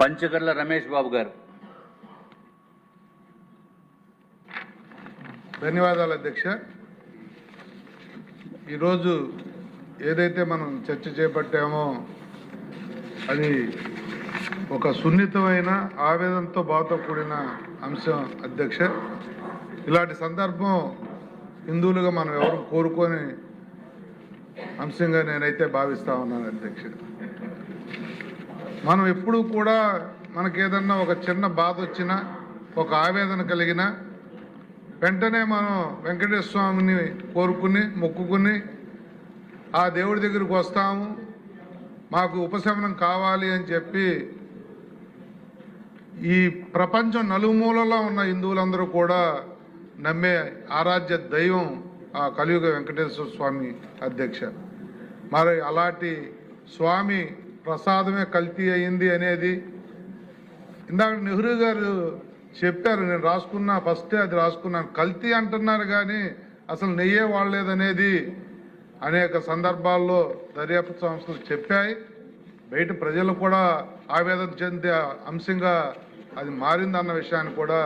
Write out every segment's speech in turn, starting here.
పంచకర్ల రమేష్ బాబు గారు. ధన్యవాదాలు అధ్యక్ష. ఈరోజు ఏదైతే మనం చర్చ చేపట్టామో అది ఒక సున్నితమైన ఆవేదనతో బాధతో కూడిన అంశం అధ్యక్ష. ఇలాంటి సందర్భం హిందువులుగా మనం ఎవరు కోరుకొని అంశంగా నేనైతే భావిస్తా ఉన్నాను అధ్యక్ష. మనం ఎప్పుడూ కూడా మనకేదన్నా ఒక చిన్న బాధ వచ్చినా ఒక ఆవేదన కలిగినా వెంటనే మనం వెంకటేశ్వర స్వామిని కోరుకుని మొక్కుకుని ఆ దేవుడి దగ్గరికి వస్తాము, మాకు ఉపశమనం కావాలి అని చెప్పి ఈ ప్రపంచం నలుమూలలో ఉన్న హిందువులందరూ కూడా నమ్మే ఆరాధ్య దైవం ఆ కలియుగ వెంకటేశ్వర స్వామి అధ్యక్ష. మరి అలాంటి స్వామి ప్రసాదమే కల్తీ అయింది అనేది ఇందాక నెహ్రూ గారు చెప్పారు. నేను రాసుకున్నా, ఫస్టే అది రాసుకున్నాను. కల్తీ అంటున్నారు కానీ అసలు నెయ్యే వాడలేదనేది అనేక సందర్భాల్లో దర్యాప్తు సంస్థలు చెప్పాయి. బయట ప్రజలు కూడా ఆవేదన చెందే అంశంగా అది మారిందన్న విషయాన్ని కూడా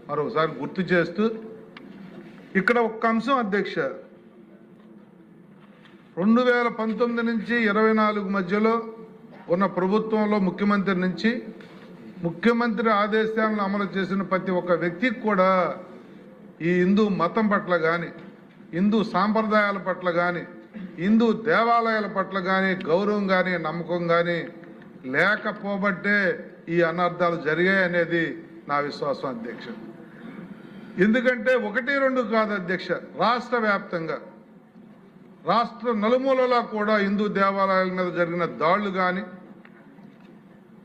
మరొకసారి గుర్తు చేస్తూ ఇక్కడ ఒక్క అంశం అధ్యక్ష, 2019 నుంచి 24 మధ్యలో ఉన్న ప్రభుత్వంలో ముఖ్యమంత్రి నుంచి ముఖ్యమంత్రి ఆదేశాలను అమలు చేసిన ప్రతి ఒక్క వ్యక్తికి కూడా ఈ హిందూ మతం పట్ల కానీ, హిందూ సాంప్రదాయాల పట్ల కానీ, హిందూ దేవాలయాల పట్ల కానీ గౌరవం కానీ నమ్మకం కానీ లేకపోబట్టే ఈ అనర్థాలు జరిగాయి అనేది నా విశ్వాసం అధ్యక్ష. ఎందుకంటే 1-2 కాదు అధ్యక్ష, రాష్ట్ర వ్యాప్తంగా రాష్ట్ర నలుమూలలా కూడా హిందూ దేవాలయాల మీద జరిగిన దాడులు కానీ,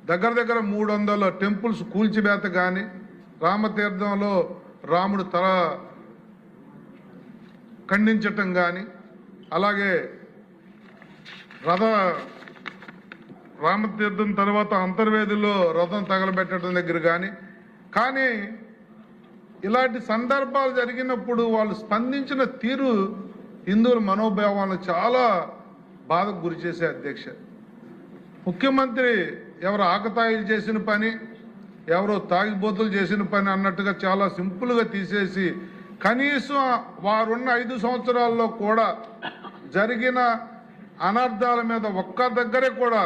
దగ్గర 300 టెంపుల్స్ కూల్చివేత కానీ, రామతీర్థంలో రాముడు తల ఖండించటం కానీ, అలాగే రామతీర్థం తర్వాత అంతర్వేదిలో రథం తగలబెట్టడం దగ్గర కానీ ఇలాంటి సందర్భాలు జరిగినప్పుడు వాళ్ళు స్పందించిన తీరు హిందువుల మనోభావాలను చాలా బాధకు గురి చేసే అధ్యక్ష. ముఖ్యమంత్రి ఎవరు ఆకతాయిలు చేసిన పని, ఎవరో తాగిబోతులు చేసిన పని అన్నట్టుగా చాలా సింపుల్గా తీసేసి కనీసం వారున్న 5 సంవత్సరాల్లో కూడా జరిగిన అనర్థాల మీద ఒక్క దగ్గరే కూడా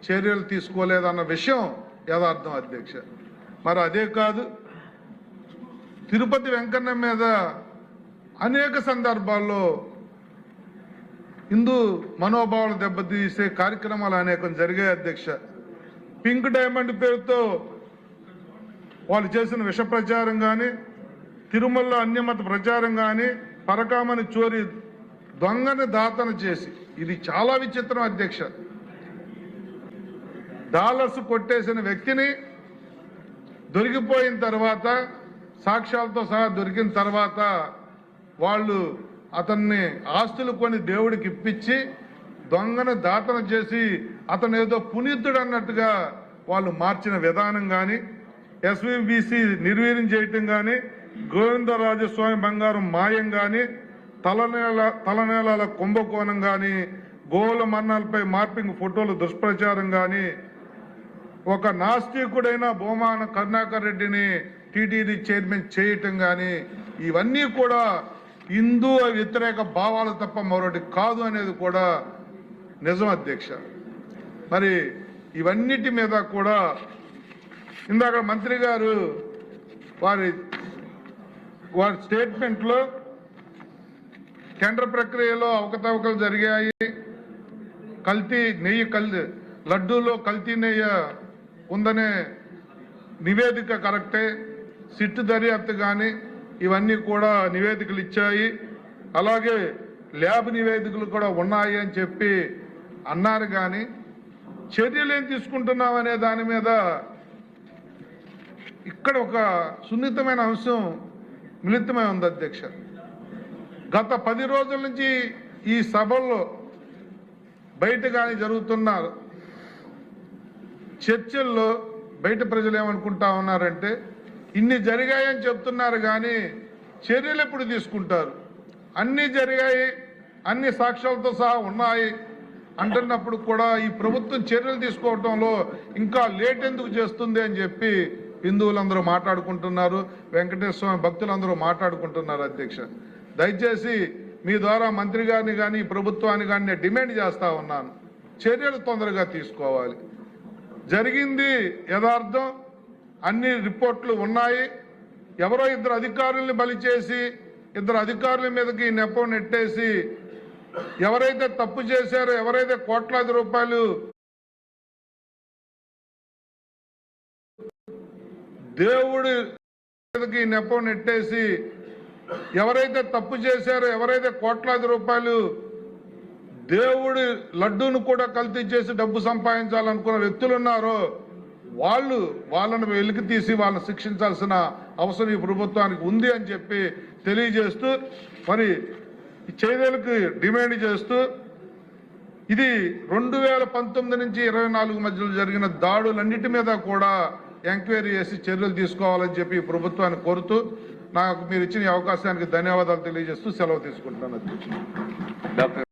చర్యలు తీసుకోలేదన్న విషయం యథార్థం అధ్యక్ష. మరి అదే కాదు, తిరుపతి వెంకన్న మీద అనేక సందర్భాల్లో హిందూ మనోభావాలు దెబ్బతీసే కార్యక్రమాలు అనేకం జరిగాయి అధ్యక్ష. పింక్ డైమండ్ పేరుతో వాళ్ళు చేసిన విష ప్రచారం కానీ, తిరుమలలో అన్యమత ప్రచారం కానీ, పరకామని చోరీ దొంగని దాతన చేసి, ఇది చాలా విచిత్రం అధ్యక్ష. డాలర్స్ కొట్టేసిన వ్యక్తిని దొరికిపోయిన తర్వాత, సాక్ష్యాలతో సహా దొరికిన తర్వాత వాళ్ళు అతన్ని ఆస్తులు కొని దేవుడికి ఇప్పించి దొంగను దాతన చేసి అతను ఏదో పునీతుడు అన్నట్టుగా వాళ్ళు మార్చిన విధానం కానీ, ఎస్విబిసి నిర్వీర్యం చేయటం కానీ, గోవిందరాజస్వామి బంగారం మాయం కానీ, తలనేలాల కుంభకోణం కానీ, గోవుల మన్నాలపై మార్పింగ్ ఫోటోలు దుష్ప్రచారం కానీ, ఒక నాస్తికుడైన బొమ్మాన కరుణాకర్ రెడ్డిని టీటీడీ చైర్మన్ చేయటం కానీ, ఇవన్నీ కూడా హిందూ వ్యతిరేక భావాలు తప్ప మరొకటి కాదు అనేది కూడా నిజం అధ్యక్ష. మరి ఇవన్నిటి మీద కూడా ఇందాక మంత్రి గారు వారి స్టేట్మెంట్లో టెండర్ ప్రక్రియలో అవకతవకలు జరిగాయి, నెయ్యి లడ్డూలో కల్తీ నెయ్యి ఉందనే నివేదిక కరెక్టే, సిట్టు దర్యాప్తు కానీ ఇవన్నీ కూడా నివేదికలు ఇచ్చాయి, అలాగే ల్యాబ్ నివేదికలు కూడా ఉన్నాయి అని చెప్పి అన్నారు. కానీ చర్యలు ఏం తీసుకుంటున్నామనే దాని మీద ఇక్కడ ఒక సున్నితమైన అంశం మిళితమై ఉంది అధ్యక్ష. గత 10 రోజుల నుంచి ఈ సభల్లో బయట కానీ జరుగుతున్న చర్చల్లో బయట ప్రజలు ఏమనుకుంటా ఉన్నారంటే, ఇన్ని జరిగాయని చెప్తున్నారు కానీ చర్యలు ఎప్పుడు తీసుకుంటారు? అన్నీ జరిగాయి, అన్ని సాక్ష్యాలతో సహా ఉన్నాయి, అంటున్నప్పుడు కూడా ఈ ప్రభుత్వం చర్యలు తీసుకోవడంలో ఇంకా లేట్ ఎందుకు చేస్తుంది అని చెప్పి హిందువులందరూ మాట్లాడుకుంటున్నారు, వెంకటేశ్వర స్వామి భక్తులందరూ మాట్లాడుకుంటున్నారు. అధ్యక్ష, దయచేసి మీ ద్వారా మంత్రి గారిని కానీ ప్రభుత్వాన్ని కానీ నేను డిమాండ్ చేస్తా ఉన్నాను, చర్యలు తొందరగా తీసుకోవాలి. జరిగింది యథార్థం, అన్ని రిపోర్ట్లు ఉన్నాయి. ఎవరో ఇద్దరు అధికారుల్ని బలి చేసి ఇద్దరు అధికారుల మీదకి నెపం నెట్టేసి ఎవరైతే తప్పు చేశారో, ఎవరైతే కోట్లాది రూపాయలు దేవుడి మీదకి నెపం నెట్టేసి ఎవరైతే తప్పు చేశారో, ఎవరైతే కోట్లాది రూపాయలు దేవుడి లడ్డూను కూడా కల్తీ చేసి డబ్బు సంపాదించాలనుకున్న వ్యక్తులు ఉన్నారో వాళ్ళను వెలికి తీసి వాళ్ళని శిక్షించాల్సిన అవసరం ఈ ప్రభుత్వానికి ఉంది అని చెప్పి తెలియజేస్తూ, మరి చర్యలకు డిమాండ్ చేస్తూ, ఇది 2019 నుంచి 24 మధ్యలో జరిగిన దాడులన్నిటి మీద కూడా ఎంక్వైరీ చేసి చర్యలు తీసుకోవాలని చెప్పి ప్రభుత్వాన్ని కోరుతూ, నాకు మీరు ఇచ్చిన అవకాశానికి ధన్యవాదాలు తెలియజేస్తూ సెలవు తీసుకుంటున్నాను.